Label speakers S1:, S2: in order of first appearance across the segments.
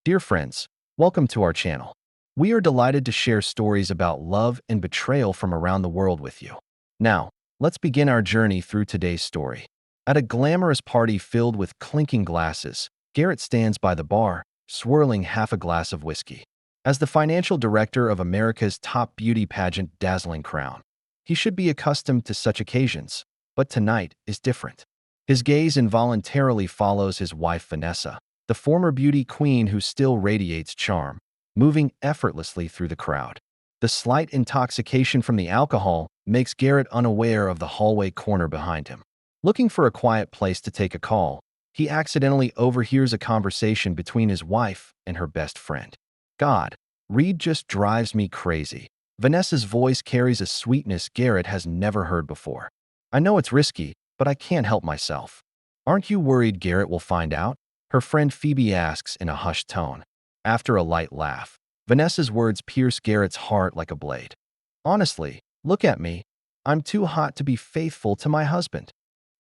S1: Dear friends, welcome to our channel. We are delighted to share stories about love and betrayal from around the world with you. Now, let's begin our journey through today's story. At a glamorous party filled with clinking glasses, Garrett stands by the bar, swirling half a glass of whiskey. As the financial director of America's top beauty pageant dazzling crown, he should be accustomed to such occasions, but tonight is different. His gaze involuntarily follows his wife Vanessa, the former beauty queen who still radiates charm, moving effortlessly through the crowd. The slight intoxication from the alcohol makes Garrett unaware of the hallway corner behind him. Looking for a quiet place to take a call, he accidentally overhears a conversation between his wife and her best friend. God, Reed just drives me crazy. Vanessa's voice carries a sweetness Garrett has never heard before. I know it's risky, but I can't help myself. Aren't you worried Garrett will find out? Her friend Phoebe asks in a hushed tone. After a light laugh, Vanessa's words pierce Garrett's heart like a blade. Honestly, look at me. I'm too hot to be faithful to my husband.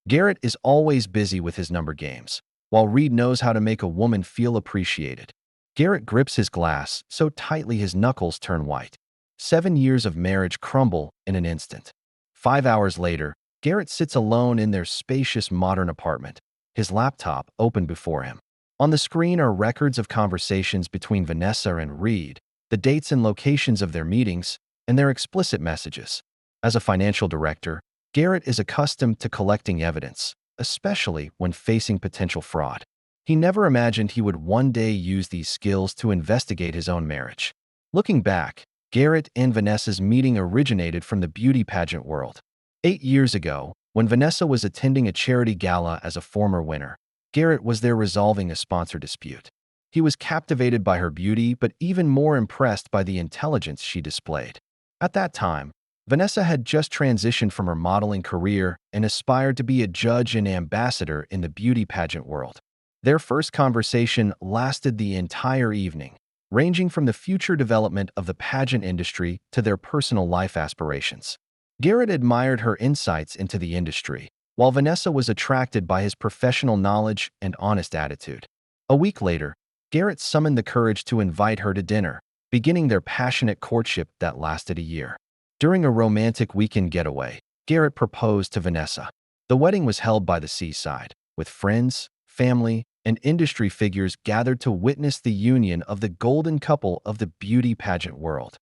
S1: Garrett is always busy with his number games, while Reed knows how to make a woman feel appreciated. Garrett grips his glass so tightly his knuckles turn white. 7 years of marriage crumble in an instant. 5 hours later, Garrett sits alone in their spacious modern apartment, his laptop open before him. On the screen are records of conversations between Vanessa and Reed, the dates and locations of their meetings, and their explicit messages. As a financial director, Garrett is accustomed to collecting evidence, especially when facing potential fraud. He never imagined he would one day use these skills to investigate his own marriage. Looking back, Garrett and Vanessa's meeting originated from the beauty pageant world. 8 years ago, when Vanessa was attending a charity gala as a former winner, Garrett was there resolving a sponsor dispute. He was captivated by her beauty, but even more impressed by the intelligence she displayed. At that time, Vanessa had just transitioned from her modeling career and aspired to be a judge and ambassador in the beauty pageant world. Their first conversation lasted the entire evening, ranging from the future development of the pageant industry to their personal life aspirations. Garrett admired her insights into the industry, while Vanessa was attracted by his professional knowledge and honest attitude. A week later, Garrett summoned the courage to invite her to dinner, beginning their passionate courtship that lasted a year. During a romantic weekend getaway, Garrett proposed to Vanessa. The wedding was held by the seaside, with friends, family, and industry figures gathered to witness the union of the golden couple of the beauty pageant world.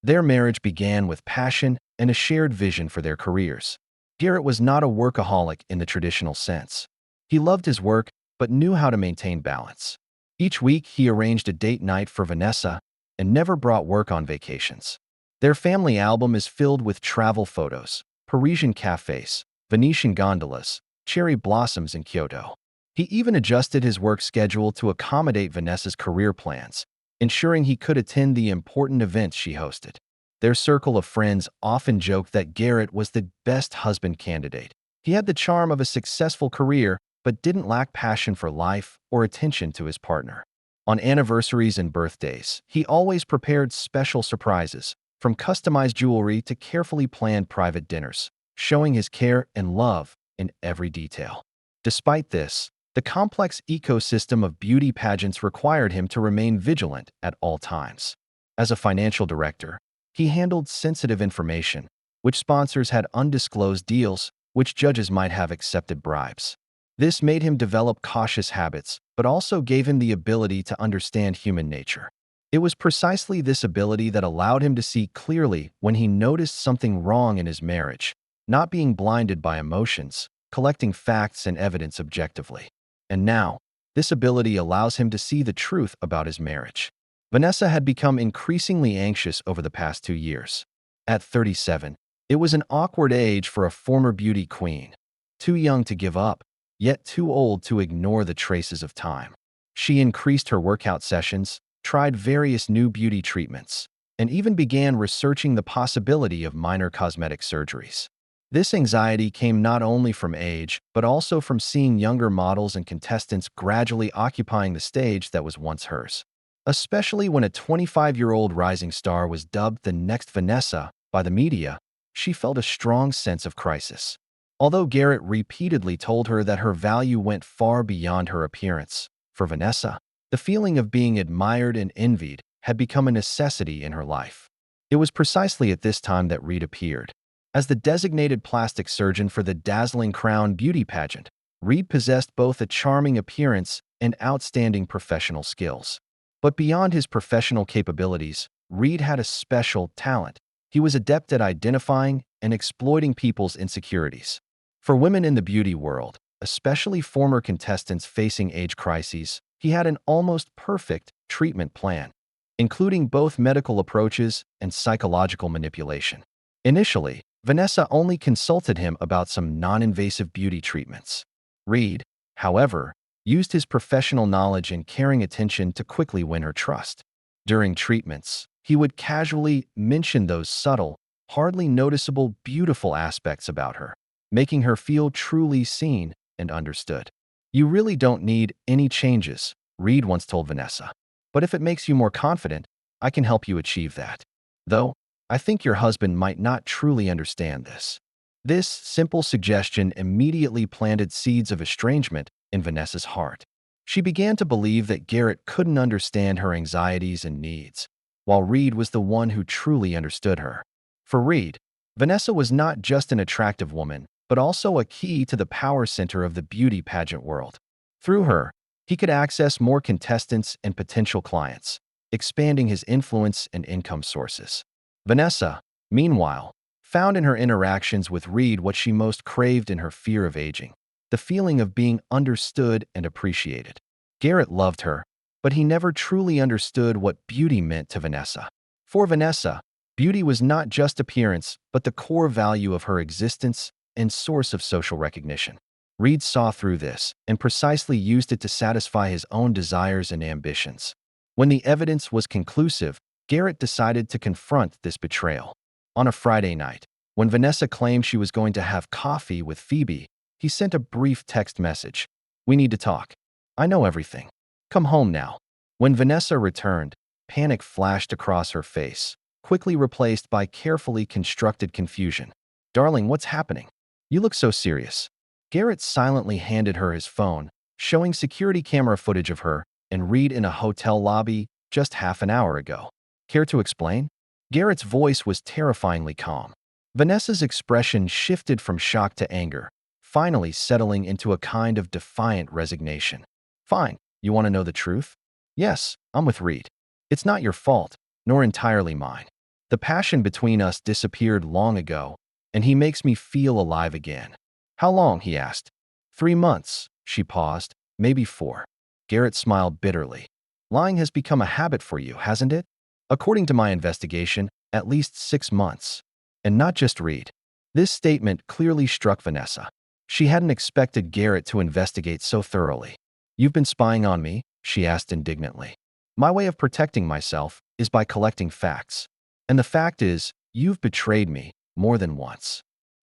S1: Their marriage began with passion and a shared vision for their careers. Garrett was not a workaholic in the traditional sense. He loved his work, but knew how to maintain balance. Each week, he arranged a date night for Vanessa and never brought work on vacations. Their family album is filled with travel photos, Parisian cafes, Venetian gondolas, cherry blossoms in Kyoto. He even adjusted his work schedule to accommodate Vanessa's career plans, ensuring he could attend the important events she hosted. Their circle of friends often joked that Garrett was the best husband candidate. He had the charm of a successful career, but didn't lack passion for life or attention to his partner. On anniversaries and birthdays, he always prepared special surprises, from customized jewelry to carefully planned private dinners, showing his care and love in every detail. Despite this, the complex ecosystem of beauty pageants required him to remain vigilant at all times. As a financial director, he handled sensitive information, which sponsors had undisclosed deals, which judges might have accepted bribes. This made him develop cautious habits, but also gave him the ability to understand human nature. It was precisely this ability that allowed him to see clearly when he noticed something wrong in his marriage, not being blinded by emotions, collecting facts and evidence objectively. And now, this ability allows him to see the truth about his marriage. Vanessa had become increasingly anxious over the past 2 years. At 37, it was an awkward age for a former beauty queen. Too young to give up, yet too old to ignore the traces of time. She increased her workout sessions, tried various new beauty treatments, and even began researching the possibility of minor cosmetic surgeries. This anxiety came not only from age, but also from seeing younger models and contestants gradually occupying the stage that was once hers. Especially when a 25-year-old rising star was dubbed the next Vanessa by the media, she felt a strong sense of crisis. Although Garrett repeatedly told her that her value went far beyond her appearance, for Vanessa, The feeling of being admired and envied had become a necessity in her life. It was precisely at this time that Reed appeared. As the designated plastic surgeon for the dazzling Crown beauty pageant, Reed possessed both a charming appearance and outstanding professional skills. But beyond his professional capabilities, Reed had a special talent. He was adept at identifying and exploiting people's insecurities. For women in the beauty world, especially former contestants facing age crises, he had an almost perfect treatment plan, including both medical approaches and psychological manipulation. Initially, Vanessa only consulted him about some non-invasive beauty treatments. Reed, however, used his professional knowledge and caring attention to quickly win her trust. During treatments, he would casually mention those subtle, hardly noticeable, beautiful aspects about her, making her feel truly seen and understood. "You really don't need any changes," Reed once told Vanessa. "But if it makes you more confident, I can help you achieve that. Though, I think your husband might not truly understand this." This simple suggestion immediately planted seeds of estrangement in Vanessa's heart. She began to believe that Garrett couldn't understand her anxieties and needs, while Reed was the one who truly understood her. For Reed, Vanessa was not just an attractive woman, but also a key to the power center of the beauty pageant world. Through her, he could access more contestants and potential clients, expanding his influence and income sources. Vanessa, meanwhile, found in her interactions with Reed what she most craved in her fear of aging: the feeling of being understood and appreciated. Garrett loved her, but he never truly understood what beauty meant to Vanessa. For Vanessa, beauty was not just appearance, but the core value of her existence and source of social recognition. Reed saw through this and precisely used it to satisfy his own desires and ambitions. When the evidence was conclusive, Garrett decided to confront this betrayal. On a Friday night, when Vanessa claimed she was going to have coffee with Phoebe, he sent a brief text message: "We need to talk. I know everything. Come home now." When Vanessa returned, panic flashed across her face, quickly replaced by carefully constructed confusion. "Darling, what's happening? You look so serious." Garrett silently handed her his phone, showing security camera footage of her and Reed in a hotel lobby just half an hour ago. "Care to explain?" Garrett's voice was terrifyingly calm. Vanessa's expression shifted from shock to anger, finally settling into a kind of defiant resignation. "Fine, you want to know the truth? Yes, I'm with Reed. It's not your fault, nor entirely mine. The passion between us disappeared long ago, and he makes me feel alive again." "How long?" he asked. "3 months." She paused. "Maybe 4. Garrett smiled bitterly. "Lying has become a habit for you, hasn't it?" "According to my investigation, at least 6 months. And not just Reed." This statement clearly struck Vanessa. She hadn't expected Garrett to investigate so thoroughly. "You've been spying on me?" she asked indignantly. "My way of protecting myself is by collecting facts. And the fact is, you've betrayed me more than once."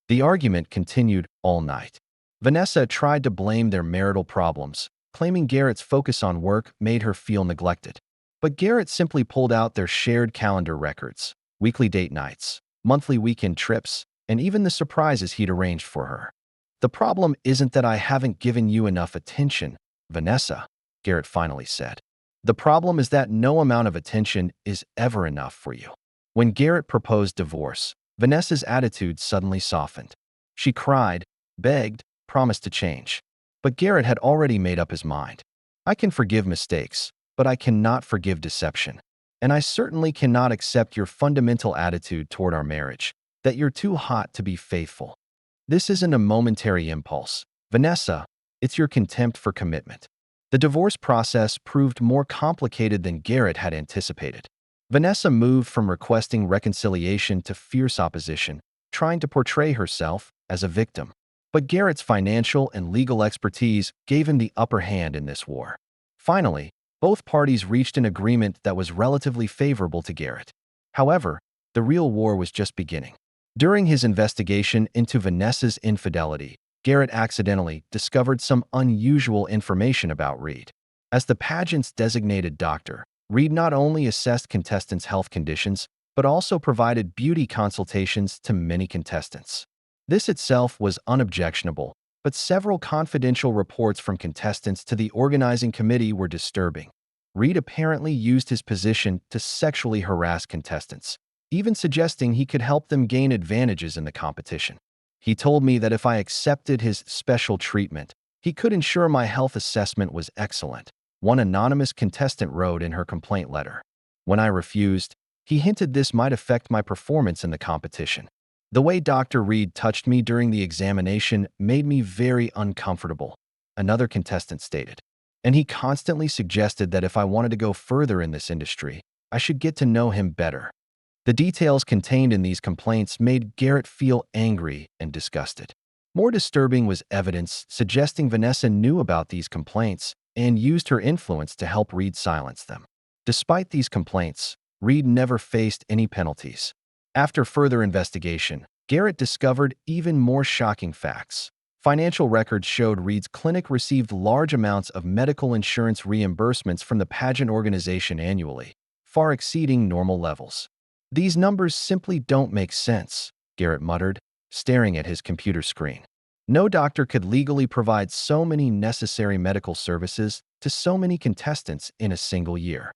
S1: The argument continued all night. Vanessa tried to blame their marital problems, claiming Garrett's focus on work made her feel neglected. But Garrett simply pulled out their shared calendar records, weekly date nights, monthly weekend trips, and even the surprises he'd arranged for her. "The problem isn't that I haven't given you enough attention, Vanessa," Garrett finally said. "The problem is that no amount of attention is ever enough for you." When Garrett proposed divorce, Vanessa's attitude suddenly softened. She cried, begged, promised to change. But Garrett had already made up his mind. "I can forgive mistakes, but I cannot forgive deception. And I certainly cannot accept your fundamental attitude toward our marriage, that you're too hot to be faithful. This isn't a momentary impulse. Vanessa, it's your contempt for commitment." The divorce process proved more complicated than Garrett had anticipated. Vanessa moved from requesting reconciliation to fierce opposition, trying to portray herself as a victim. But Garrett's financial and legal expertise gave him the upper hand in this war. Finally, both parties reached an agreement that was relatively favorable to Garrett. However, the real war was just beginning. During his investigation into Vanessa's infidelity, Garrett accidentally discovered some unusual information about Reed. As the pageant's designated doctor, Reed not only assessed contestants' health conditions, but also provided beauty consultations to many contestants. This itself was unobjectionable, but several confidential reports from contestants to the organizing committee were disturbing. Reed apparently used his position to sexually harass contestants, even suggesting he could help them gain advantages in the competition. He told me that if I accepted his special treatment, he could ensure my health assessment was excellent, one anonymous contestant wrote in her complaint letter. When I refused, he hinted this might affect my performance in the competition. The way Dr. Reed touched me during the examination made me very uncomfortable, another contestant stated. And he constantly suggested that if I wanted to go further in this industry, I should get to know him better. The details contained in these complaints made Garrett feel angry and disgusted. More disturbing was evidence suggesting Vanessa knew about these complaints and used her influence to help Reed silence them. Despite these complaints, Reed never faced any penalties. After further investigation, Garrett discovered even more shocking facts. Financial records showed Reed's clinic received large amounts of medical insurance reimbursements from the pageant organization annually, far exceeding normal levels. "These numbers simply don't make sense," Garrett muttered, staring at his computer screen. No doctor could legally provide so many necessary medical services to so many contestants in a single year.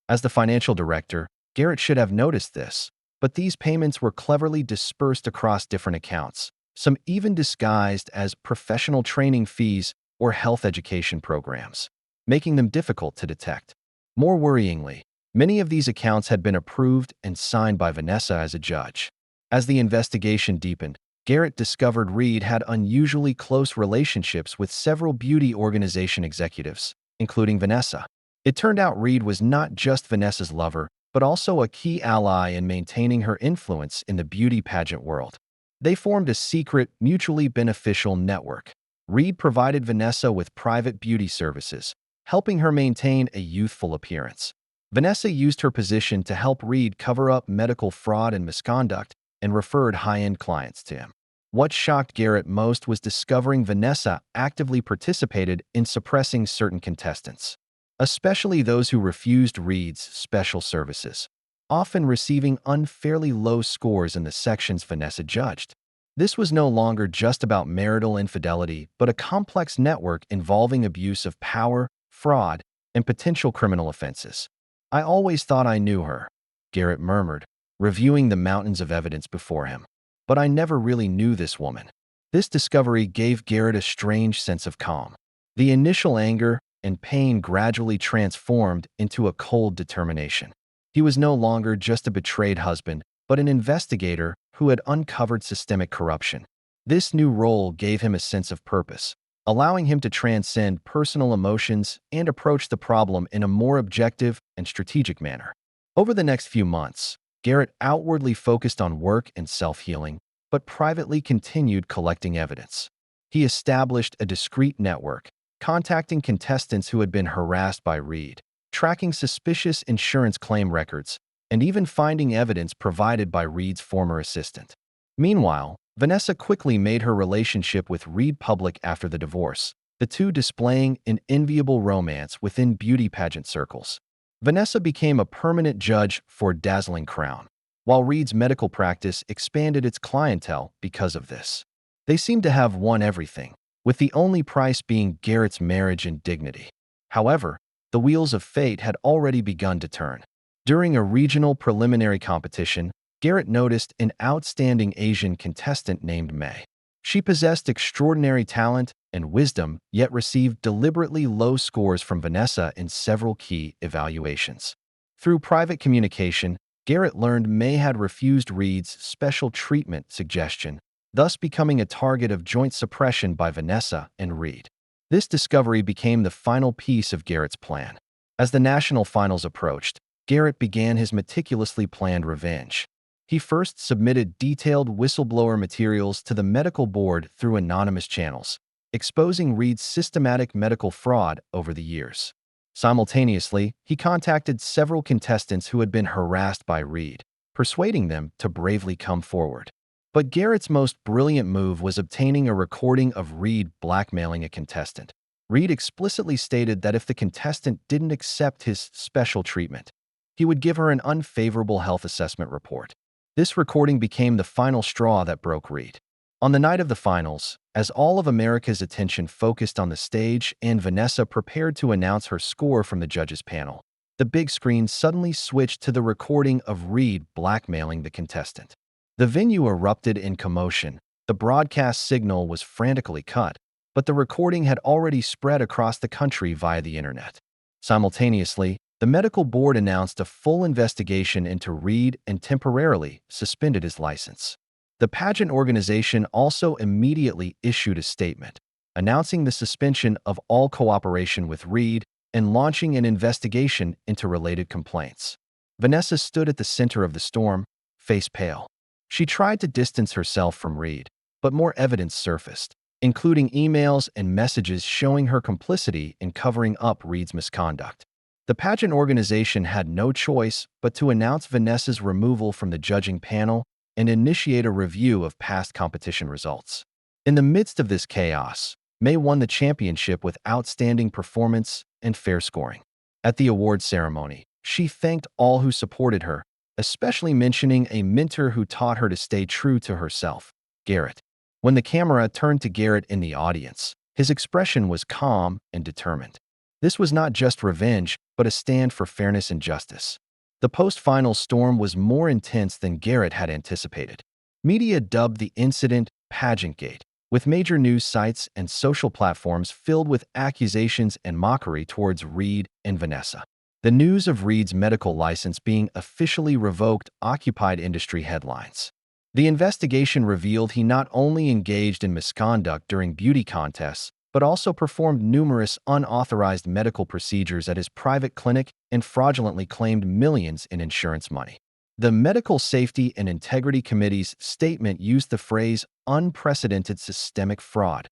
S1: As the financial director, Garrett should have noticed this, but these payments were cleverly dispersed across different accounts, some even disguised as professional training fees or health education programs, making them difficult to detect. More worryingly, many of these accounts had been approved and signed by Vanessa as a judge. As the investigation deepened, Garrett discovered Reed had unusually close relationships with several beauty organization executives, including Vanessa. It turned out Reed was not just Vanessa's lover, but also a key ally in maintaining her influence in the beauty pageant world. They formed a secret, mutually beneficial network. Reed provided Vanessa with private beauty services, helping her maintain a youthful appearance. Vanessa used her position to help Reed cover up medical fraud and misconduct and referred high-end clients to him. What shocked Garrett most was discovering Vanessa actively participated in suppressing certain contestants, especially those who refused Reed's special services, often receiving unfairly low scores in the sections Vanessa judged. This was no longer just about marital infidelity, but a complex network involving abuse of power, fraud, and potential criminal offenses. "I always thought I knew her," Garrett murmured, reviewing the mountains of evidence before him. "But I never really knew this woman." This discovery gave Garrett a strange sense of calm. The initial anger and pain gradually transformed into a cold determination. He was no longer just a betrayed husband, but an investigator who had uncovered systemic corruption. This new role gave him a sense of purpose, allowing him to transcend personal emotions and approach the problem in a more objective and strategic manner. Over the next few months, Garrett outwardly focused on work and self-healing, but privately continued collecting evidence. He established a discreet network, contacting contestants who had been harassed by Reed, tracking suspicious insurance claim records, and even finding evidence provided by Reed's former assistant. Meanwhile, Vanessa quickly made her relationship with Reed public after the divorce, the two displaying an enviable romance within beauty pageant circles. Vanessa became a permanent judge for Dazzling Crown, while Reed's medical practice expanded its clientele because of this. They seemed to have won everything, with the only price being Garrett's marriage and dignity. However, the wheels of fate had already begun to turn. During a regional preliminary competition, Garrett noticed an outstanding Asian contestant named May. She possessed extraordinary talent and wisdom, yet received deliberately low scores from Vanessa in several key evaluations. Through private communication, Garrett learned May had refused Reed's special treatment suggestion, thus becoming a target of joint suppression by Vanessa and Reed. This discovery became the final piece of Garrett's plan. As the national finals approached, Garrett began his meticulously planned revenge. He first submitted detailed whistleblower materials to the medical board through anonymous channels, exposing Reed's systematic medical fraud over the years. Simultaneously, he contacted several contestants who had been harassed by Reed, persuading them to bravely come forward. But Garrett's most brilliant move was obtaining a recording of Reed blackmailing a contestant. Reed explicitly stated that if the contestant didn't accept his special treatment, he would give her an unfavorable health assessment report. This recording became the final straw that broke Reed. On the night of the finals, as all of America's attention focused on the stage and Vanessa prepared to announce her score from the judges' panel, the big screen suddenly switched to the recording of Reed blackmailing the contestant. The venue erupted in commotion. The broadcast signal was frantically cut, but the recording had already spread across the country via the internet. Simultaneously, the medical board announced a full investigation into Reed and temporarily suspended his license. The pageant organization also immediately issued a statement, announcing the suspension of all cooperation with Reed and launching an investigation into related complaints. Vanessa stood at the center of the storm, face pale. She tried to distance herself from Reed, but more evidence surfaced, including emails and messages showing her complicity in covering up Reed's misconduct. The pageant organization had no choice but to announce Vanessa's removal from the judging panel and initiate a review of past competition results. In the midst of this chaos, May won the championship with outstanding performance and fair scoring. At the award ceremony, she thanked all who supported her, especially mentioning a mentor who taught her to stay true to herself, Garrett. When the camera turned to Garrett in the audience, his expression was calm and determined. This was not just revenge, but a stand for fairness and justice. The post-final storm was more intense than Garrett had anticipated. Media dubbed the incident "Pageantgate," with major news sites and social platforms filled with accusations and mockery towards Reed and Vanessa. The news of Reed's medical license being officially revoked occupied industry headlines. The investigation revealed he not only engaged in misconduct during beauty contests, but also performed numerous unauthorized medical procedures at his private clinic and fraudulently claimed millions in insurance money. The Medical Safety and Integrity Committee's statement used the phrase unprecedented systemic fraud,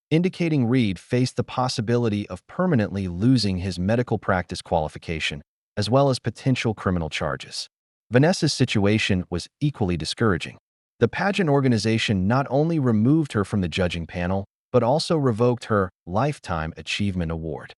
S1: indicating Reed faced the possibility of permanently losing his medical practice qualification, as well as potential criminal charges. Vanessa's situation was equally discouraging. The pageant organization not only removed her from the judging panel, but also revoked her Lifetime Achievement Award.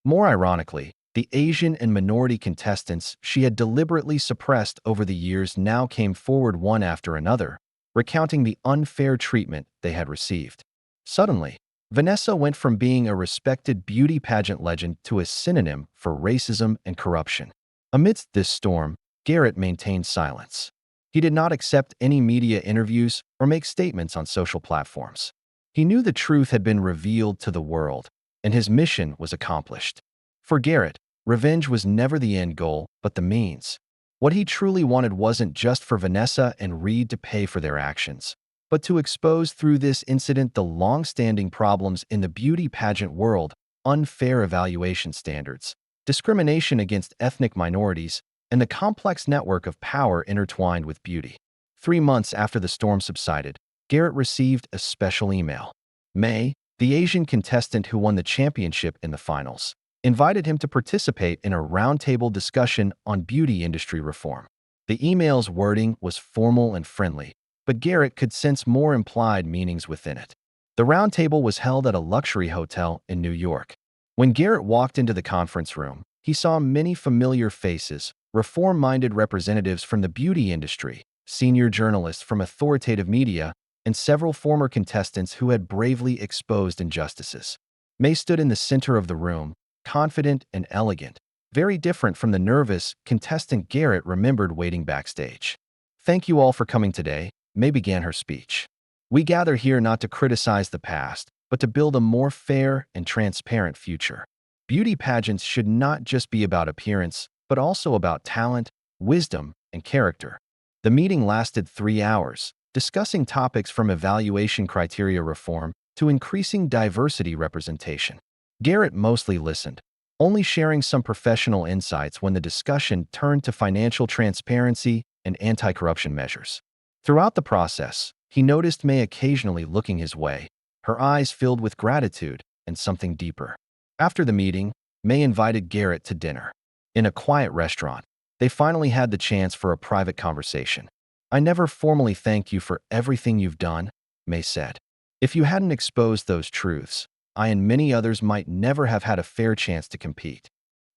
S1: More ironically, the Asian and minority contestants she had deliberately suppressed over the years now came forward one after another, recounting the unfair treatment they had received. Suddenly, Vanessa went from being a respected beauty pageant legend to a synonym for racism and corruption. Amidst this storm, Garrett maintained silence. He did not accept any media interviews or make statements on social platforms. He knew the truth had been revealed to the world, and his mission was accomplished. For Garrett, revenge was never the end goal, but the means. What he truly wanted wasn't just for Vanessa and Reed to pay for their actions, but to expose through this incident the long-standing problems in the beauty pageant world: unfair evaluation standards, discrimination against ethnic minorities, and the complex network of power intertwined with beauty. 3 months after the storm subsided, Garrett received a special email. May, the Asian contestant who won the championship in the finals, invited him to participate in a roundtable discussion on beauty industry reform. The email's wording was formal and friendly, but Garrett could sense more implied meanings within it. The roundtable was held at a luxury hotel in New York. When Garrett walked into the conference room, he saw many familiar faces: reform-minded representatives from the beauty industry, senior journalists from authoritative media, and several former contestants who had bravely exposed injustices. May stood in the center of the room, confident and elegant, very different from the nervous contestant Garrett remembered waiting backstage. "Thank you all for coming today," May began her speech. "We gather here not to criticize the past, but to build a more fair and transparent future. Beauty pageants should not just be about appearance, but also about talent, wisdom, and character." The meeting lasted 3 hours, discussing topics from evaluation criteria reform to increasing diversity representation. Garrett mostly listened, only sharing some professional insights when the discussion turned to financial transparency and anti-corruption measures. Throughout the process, he noticed May occasionally looking his way, her eyes filled with gratitude and something deeper. After the meeting, May invited Garrett to dinner. In a quiet restaurant, they finally had the chance for a private conversation. "I never formally thanked you for everything you've done," May said. "If you hadn't exposed those truths, I and many others might never have had a fair chance to compete."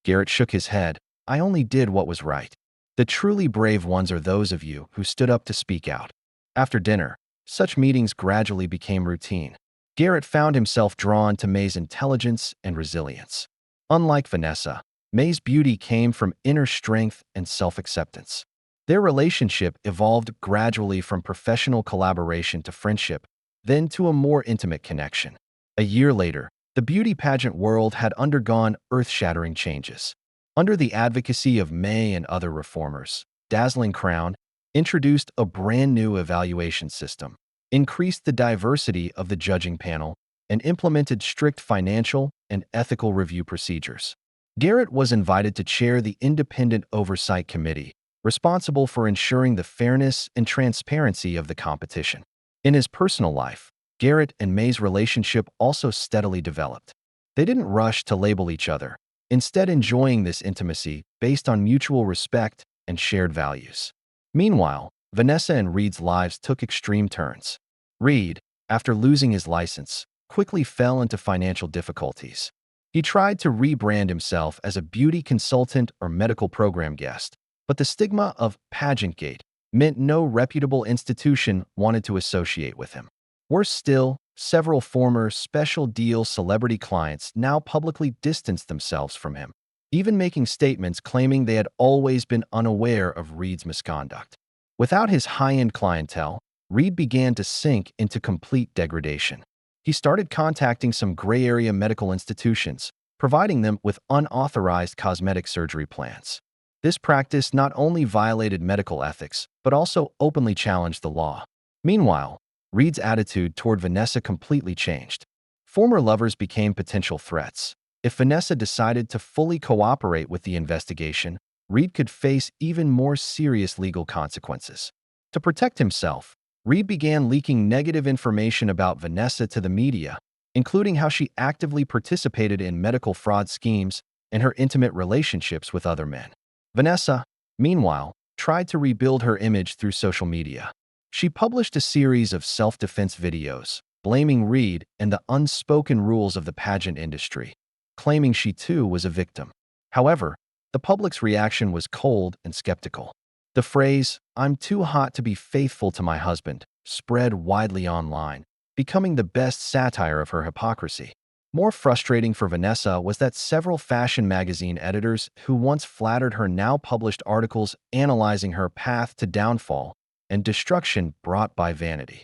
S1: Garrett shook his head. "I only did what was right. The truly brave ones are those of you who stood up to speak out." After dinner, such meetings gradually became routine. Garrett found himself drawn to May's intelligence and resilience. Unlike Vanessa, May's beauty came from inner strength and self-acceptance. Their relationship evolved gradually from professional collaboration to friendship, then to a more intimate connection. A year later, the beauty pageant world had undergone earth-shattering changes. Under the advocacy of May and other reformers, Dazzling Crown introduced a brand new evaluation system, increased the diversity of the judging panel, and implemented strict financial and ethical review procedures. Garrett was invited to chair the Independent Oversight Committee, responsible for ensuring the fairness and transparency of the competition. In his personal life, Garrett and May's relationship also steadily developed. They didn't rush to label each other, instead enjoying this intimacy based on mutual respect and shared values. Meanwhile, Vanessa and Reed's lives took extreme turns. Reed, after losing his license, quickly fell into financial difficulties. He tried to rebrand himself as a beauty consultant or medical program guest, but the stigma of pageantgate meant no reputable institution wanted to associate with him. Worse still, several former special deal celebrity clients now publicly distanced themselves from him, even making statements claiming they had always been unaware of Reed's misconduct. Without his high-end clientele, Reed began to sink into complete degradation. He started contacting some gray-area medical institutions, providing them with unauthorized cosmetic surgery plans. This practice not only violated medical ethics, but also openly challenged the law. Meanwhile, Reed's attitude toward Vanessa completely changed. Former lovers became potential threats. If Vanessa decided to fully cooperate with the investigation, Reed could face even more serious legal consequences. To protect himself, Reed began leaking negative information about Vanessa to the media, including how she actively participated in medical fraud schemes and her intimate relationships with other men. Vanessa, meanwhile, tried to rebuild her image through social media. She published a series of self-defense videos, blaming Reed and the unspoken rules of the pageant industry, claiming she too was a victim. However, the public's reaction was cold and skeptical. The phrase, "I'm too hot to be faithful to my husband," spread widely online, becoming the best satire of her hypocrisy. More frustrating for Vanessa was that several fashion magazine editors who once flattered her now published articles analyzing her path to downfall and destruction brought by vanity.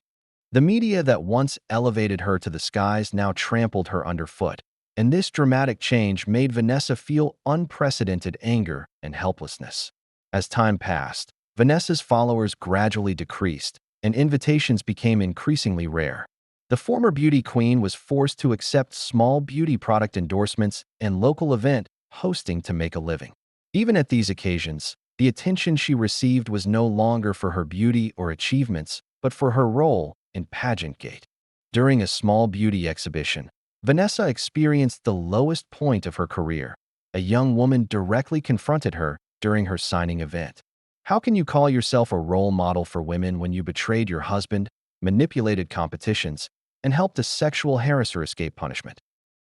S1: The media that once elevated her to the skies now trampled her underfoot, and this dramatic change made Vanessa feel unprecedented anger and helplessness. As time passed, Vanessa's followers gradually decreased, and invitations became increasingly rare. The former beauty queen was forced to accept small beauty product endorsements and local event hosting to make a living. Even at these occasions, the attention she received was no longer for her beauty or achievements, but for her role in pageantgate. During a small beauty exhibition, Vanessa experienced the lowest point of her career. A young woman directly confronted her during her signing event. "How can you call yourself a role model for women when you betrayed your husband, manipulated competitions, and helped a sexual harasser escape punishment?"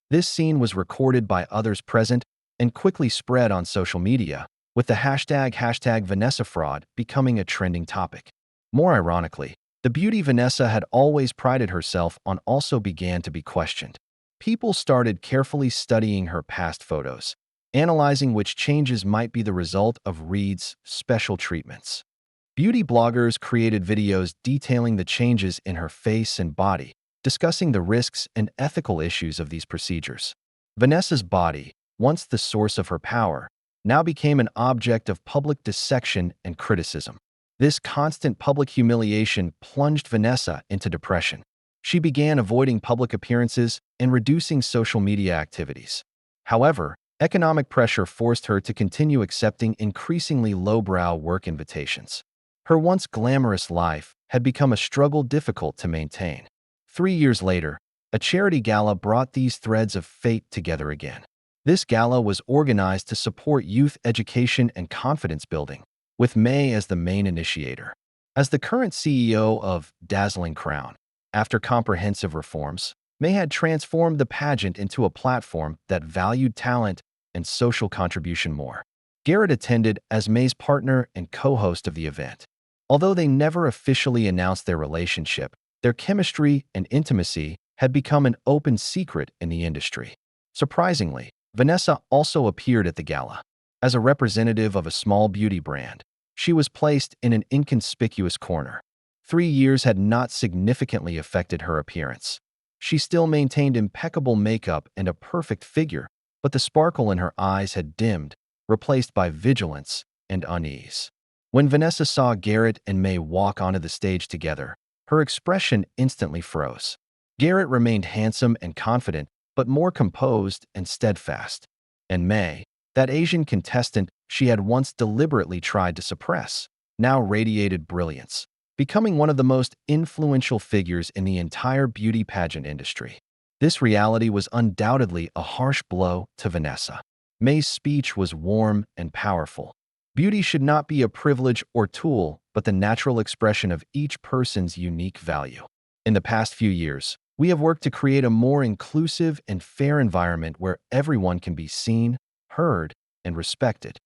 S1: This scene was recorded by others present and quickly spread on social media, with the hashtag VanessaFraud becoming a trending topic. More ironically, the beauty Vanessa had always prided herself on also began to be questioned. People started carefully studying her past photos, analyzing which changes might be the result of Reed's special treatments. Beauty bloggers created videos detailing the changes in her face and body, discussing the risks and ethical issues of these procedures. Vanessa's body, once the source of her power, now became an object of public dissection and criticism. This constant public humiliation plunged Vanessa into depression. She began avoiding public appearances and reducing social media activities. However, economic pressure forced her to continue accepting increasingly lowbrow work invitations. Her once glamorous life had become a struggle difficult to maintain. 3 years later, a charity gala brought these threads of fate together again. This gala was organized to support youth education and confidence building, with May as the main initiator. As the current CEO of Dazzling Crown, after comprehensive reforms, May had transformed the pageant into a platform that valued talent and social contribution more. Garrett attended as May's partner and co-host of the event. Although they never officially announced their relationship, their chemistry and intimacy had become an open secret in the industry. Surprisingly, Vanessa also appeared at the gala. As a representative of a small beauty brand, she was placed in an inconspicuous corner. 3 years had not significantly affected her appearance. She still maintained impeccable makeup and a perfect figure, but the sparkle in her eyes had dimmed, replaced by vigilance and unease. When Vanessa saw Garrett and May walk onto the stage together, her expression instantly froze. Garrett remained handsome and confident, but more composed and steadfast. And May, that Asian contestant she had once deliberately tried to suppress, now radiated brilliance, becoming one of the most influential figures in the entire beauty pageant industry. This reality was undoubtedly a harsh blow to Vanessa. May's speech was warm and powerful. Beauty should not be a privilege or tool, but the natural expression of each person's unique value. In the past few years, we have worked to create a more inclusive and fair environment where everyone can be seen, heard, and respected.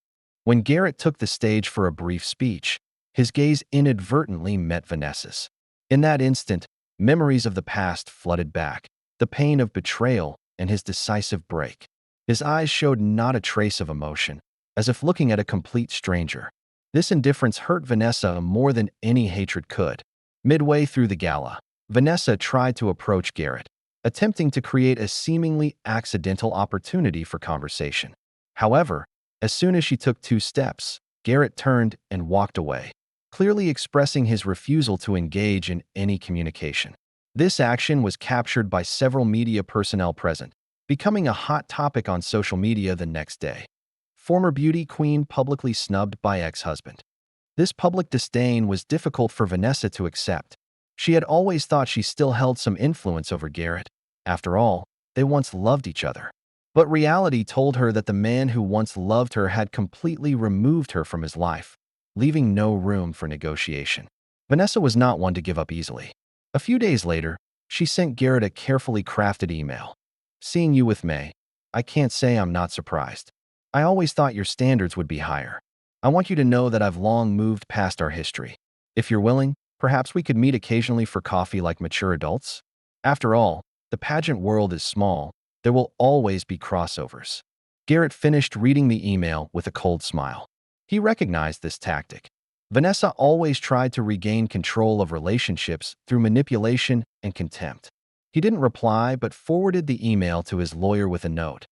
S1: When Garrett took the stage for a brief speech, his gaze inadvertently met Vanessa's. In that instant, memories of the past flooded back, the pain of betrayal and his decisive break. His eyes showed not a trace of emotion, as if looking at a complete stranger. This indifference hurt Vanessa more than any hatred could. Midway through the gala, Vanessa tried to approach Garrett, attempting to create a seemingly accidental opportunity for conversation. However, as soon as she took 2 steps, Garrett turned and walked away, clearly expressing his refusal to engage in any communication. This action was captured by several media personnel present, becoming a hot topic on social media the next day. Former beauty queen publicly snubbed by ex-husband. This public disdain was difficult for Vanessa to accept. She had always thought she still held some influence over Garrett. After all, they once loved each other. But reality told her that the man who once loved her had completely removed her from his life, leaving no room for negotiation. Vanessa was not one to give up easily. A few days later, she sent Garrett a carefully crafted email. "Seeing you with May, I can't say I'm not surprised. I always thought your standards would be higher. I want you to know that I've long moved past our history. If you're willing, perhaps we could meet occasionally for coffee like mature adults. After all, the pageant world is small. There will always be crossovers." Garrett finished reading the email with a cold smile. He recognized this tactic. Vanessa always tried to regain control of relationships through manipulation and contempt. He didn't reply but forwarded the email to his lawyer with a note.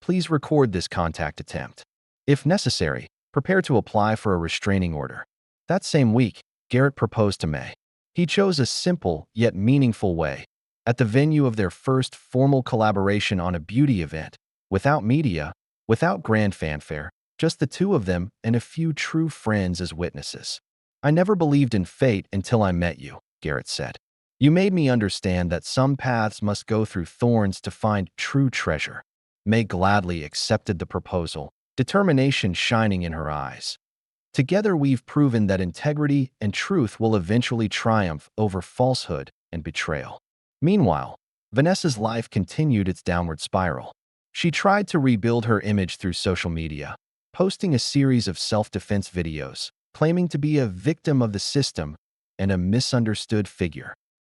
S1: "Please record this contact attempt. If necessary, prepare to apply for a restraining order." That same week, Garrett proposed to May. He chose a simple yet meaningful way. At the venue of their first formal collaboration on a beauty event, without media, without grand fanfare, just the two of them and a few true friends as witnesses. "I never believed in fate until I met you," Garrett said. "You made me understand that some paths must go through thorns to find true treasure." May gladly accepted the proposal, determination shining in her eyes. "Together we've proven that integrity and truth will eventually triumph over falsehood and betrayal." Meanwhile, Vanessa's life continued its downward spiral. She tried to rebuild her image through social media, posting a series of self-defense videos, claiming to be a victim of the system and a misunderstood figure.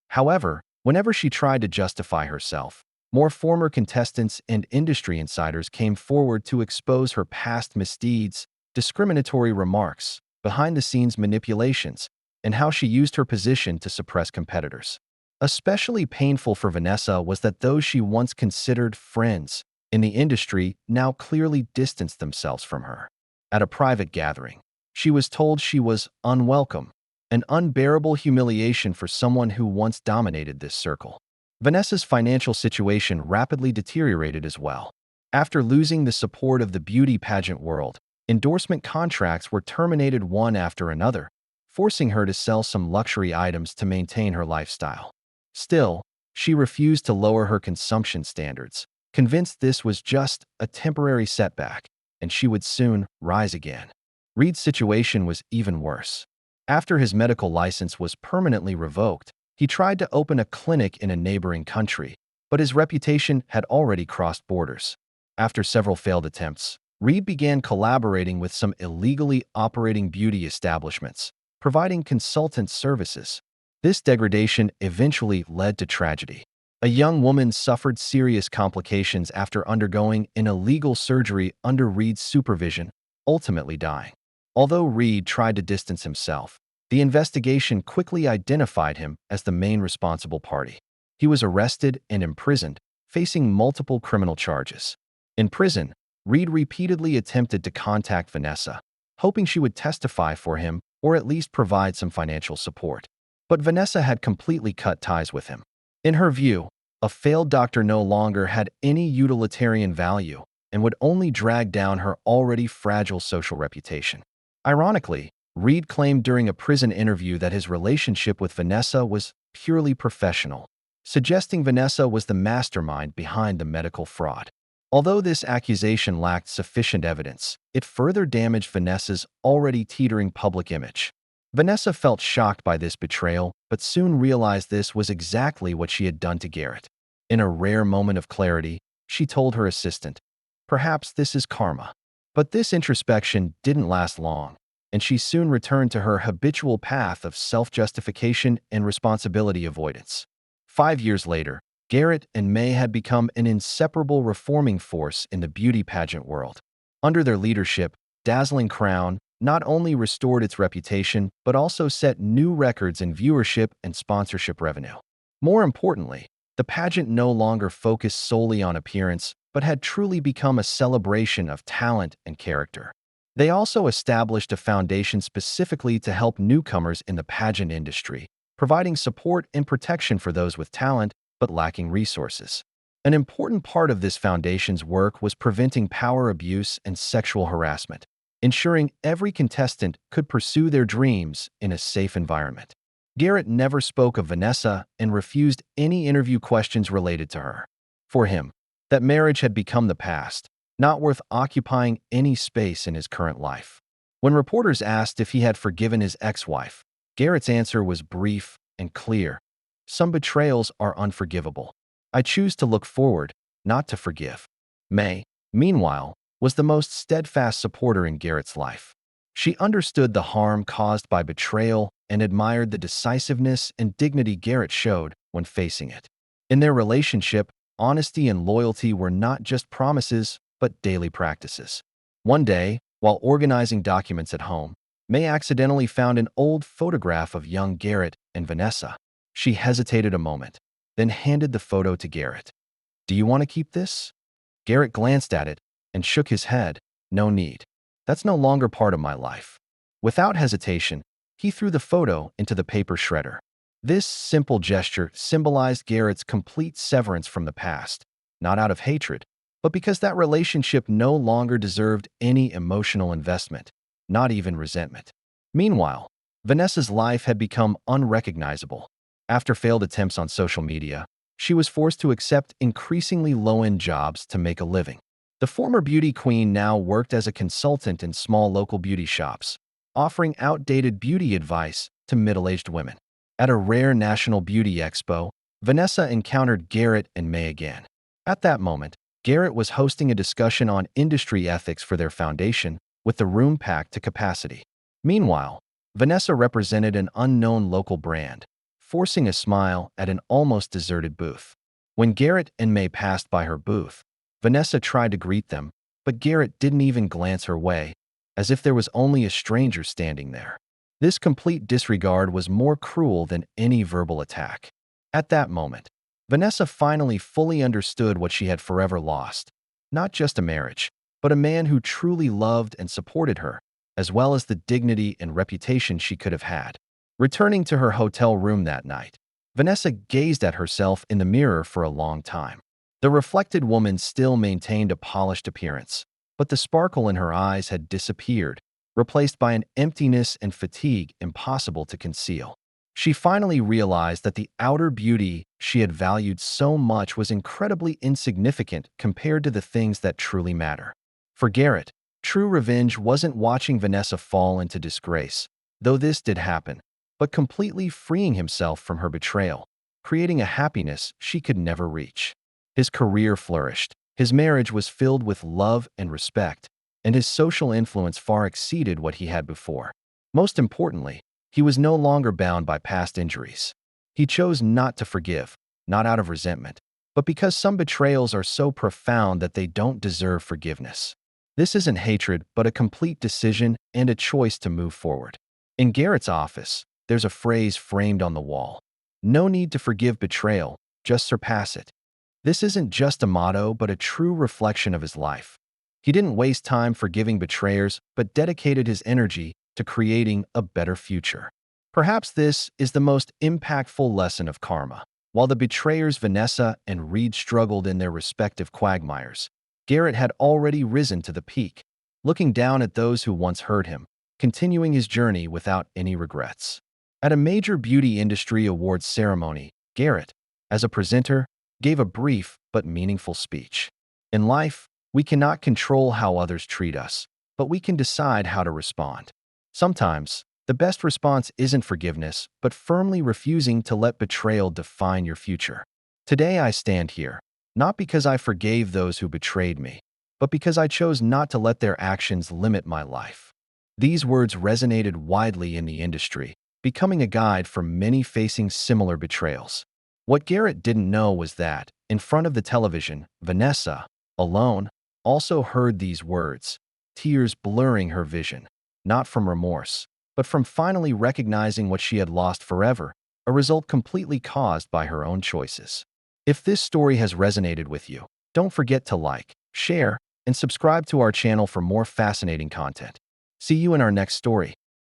S1: However, whenever she tried to justify herself, more former contestants and industry insiders came forward to expose her past misdeeds, discriminatory remarks, behind-the-scenes manipulations, and how she used her position to suppress competitors. Especially painful for Vanessa was that those she once considered friends in the industry now clearly distanced themselves from her. At a private gathering, she was told she was unwelcome, an unbearable humiliation for someone who once dominated this circle. Vanessa's financial situation rapidly deteriorated as well. After losing the support of the beauty pageant world, endorsement contracts were terminated one after another, forcing her to sell some luxury items to maintain her lifestyle. Still, she refused to lower her consumption standards, convinced this was just a temporary setback, and she would soon rise again. Reed's situation was even worse. After his medical license was permanently revoked, he tried to open a clinic in a neighboring country, but his reputation had already crossed borders. After several failed attempts, Reed began collaborating with some illegally operating beauty establishments, providing consultant services. This degradation eventually led to tragedy. A young woman suffered serious complications after undergoing an illegal surgery under Reed's supervision, ultimately dying. Although Reed tried to distance himself, the investigation quickly identified him as the main responsible party. He was arrested and imprisoned, facing multiple criminal charges. In prison, Reed repeatedly attempted to contact Vanessa, hoping she would testify for him or at least provide some financial support. But Vanessa had completely cut ties with him. In her view, a failed doctor no longer had any utilitarian value and would only drag down her already fragile social reputation. Ironically, Reed claimed during a prison interview that his relationship with Vanessa was purely professional, suggesting Vanessa was the mastermind behind the medical fraud. Although this accusation lacked sufficient evidence, it further damaged Vanessa's already teetering public image. Vanessa felt shocked by this betrayal, but soon realized this was exactly what she had done to Garrett. In a rare moment of clarity, she told her assistant, "Perhaps this is karma." But this introspection didn't last long, and she soon returned to her habitual path of self-justification and responsibility avoidance. 5 years later, Garrett and May had become an inseparable reforming force in the beauty pageant world. Under their leadership, Dazzling Crown not only restored its reputation, but also set new records in viewership and sponsorship revenue. More importantly, the pageant no longer focused solely on appearance, but had truly become a celebration of talent and character. They also established a foundation specifically to help newcomers in the pageant industry, providing support and protection for those with talent but lacking resources. An important part of this foundation's work was preventing power abuse and sexual harassment, ensuring every contestant could pursue their dreams in a safe environment. Garrett never spoke of Vanessa and refused any interview questions related to her. For him, that marriage had become the past, not worth occupying any space in his current life. When reporters asked if he had forgiven his ex-wife, Garrett's answer was brief and clear. "Some betrayals are unforgivable. I choose to look forward, not to forgive." May, meanwhile, was the most steadfast supporter in Garrett's life. She understood the harm caused by betrayal and admired the decisiveness and dignity Garrett showed when facing it. In their relationship, honesty and loyalty were not just promises, but daily practices. One day, while organizing documents at home, May accidentally found an old photograph of young Garrett and Vanessa. She hesitated a moment, then handed the photo to Garrett. "Do you want to keep this?" Garrett glanced at it and shook his head. "No need. That's no longer part of my life." Without hesitation, he threw the photo into the paper shredder. This simple gesture symbolized Garrett's complete severance from the past, not out of hatred, but because that relationship no longer deserved any emotional investment, not even resentment. Meanwhile, Vanessa's life had become unrecognizable. After failed attempts on social media, she was forced to accept increasingly low-end jobs to make a living. The former beauty queen now worked as a consultant in small local beauty shops, offering outdated beauty advice to middle-aged women. At a rare national beauty expo, Vanessa encountered Garrett and May again. At that moment, Garrett was hosting a discussion on industry ethics for their foundation, with the room packed to capacity. Meanwhile, Vanessa represented an unknown local brand, forcing a smile at an almost deserted booth. When Garrett and May passed by her booth, Vanessa tried to greet them, but Garrett didn't even glance her way, as if there was only a stranger standing there. This complete disregard was more cruel than any verbal attack. At that moment, Vanessa finally fully understood what she had forever lost. Not just a marriage, but a man who truly loved and supported her, as well as the dignity and reputation she could have had. Returning to her hotel room that night, Vanessa gazed at herself in the mirror for a long time. The reflected woman still maintained a polished appearance, but the sparkle in her eyes had disappeared, replaced by an emptiness and fatigue impossible to conceal. She finally realized that the outer beauty she had valued so much was incredibly insignificant compared to the things that truly matter. For Garrett, true revenge wasn't watching Vanessa fall into disgrace, though this did happen, but completely freeing himself from her betrayal, creating a happiness she could never reach. His career flourished, his marriage was filled with love and respect, and his social influence far exceeded what he had before. Most importantly, he was no longer bound by past injuries. He chose not to forgive, not out of resentment, but because some betrayals are so profound that they don't deserve forgiveness. This isn't hatred, but a complete decision and a choice to move forward. In Garrett's office, there's a phrase framed on the wall: "No need to forgive betrayal, just surpass it." This isn't just a motto, but a true reflection of his life. He didn't waste time forgiving betrayers, but dedicated his energy to creating a better future. Perhaps this is the most impactful lesson of karma. While the betrayers Vanessa and Reed struggled in their respective quagmires, Garrett had already risen to the peak, looking down at those who once hurt him, continuing his journey without any regrets. At a major beauty industry awards ceremony, Garrett, as a presenter, gave a brief but meaningful speech. In life, we cannot control how others treat us, but we can decide how to respond. Sometimes, the best response isn't forgiveness, but firmly refusing to let betrayal define your future. Today I stand here, not because I forgave those who betrayed me, but because I chose not to let their actions limit my life. These words resonated widely in the industry, becoming a guide for many facing similar betrayals. What Garrett didn't know was that, in front of the television, Vanessa, alone, also heard these words, tears blurring her vision, not from remorse, but from finally recognizing what she had lost forever, a result completely caused by her own choices. If this story has resonated with you, don't forget to like, share, and subscribe to our channel for more fascinating content. See you in our next story.